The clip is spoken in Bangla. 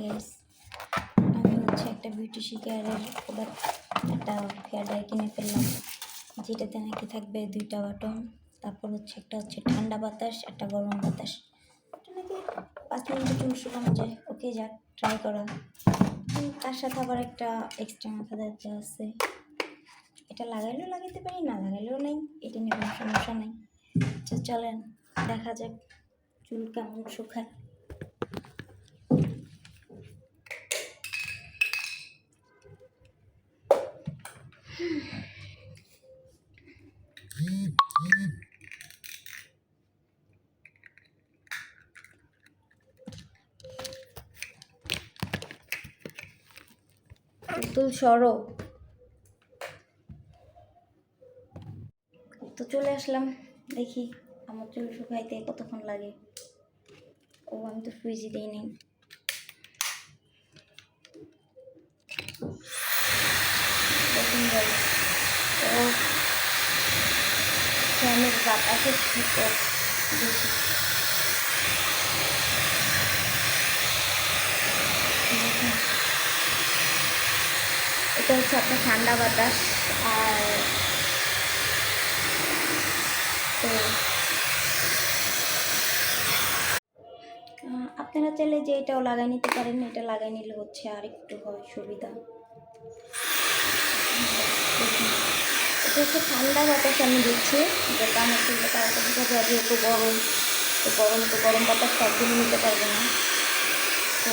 ইয়েস, আমি একটা বিউটিশি কেয়ারের প্রোডাক্ট একটা হেয়ার ড্রায়ার কিনে ফেললাম, যেটাতে নাকি থাকবে 2টা বাটন, তারপর একটা ঠান্ডা বাতাস, একটা গরম বাতাস। এটা নাকি 5 মিনিটে চুল শুকানো যায়। ওকে, যাক, ট্রাই করা। তার সাথে আবার একটা এক্সট্রা মাথা ব্যথা আছে, এটা লাগাইলেও লাগাইতে পারি, না লাগাইলেও নাই, এটা নিয়ে কোনো সমস্যা নাই। চলেন দেখা যাক চুল কেমন শুকায়। তুল সরো। তো চলে আসলাম, দেখি আমার চুল শুকাইতে কতক্ষণ লাগে। ও, আমি তো ফ্রিজে দিই নি। দেখুন ভাই, ও ফ্যানের বাতাসের থেকে বেশি। এটা আপনার ঠান্ডা বাতাস। আর তো আপনারা চাইলে যে এটাও লাগাই নিতে পারেন, এটা লাগাই নিলে আর একটু হয় সুবিধা। এটা ঠান্ডা বাতাস আমি দিচ্ছি, যেটা আমার চুলটা তাড়াতাড়ি হবে। যেহেতু গরম, তো গরম বাতাসটা একদিনই নিতে পারবো না। তো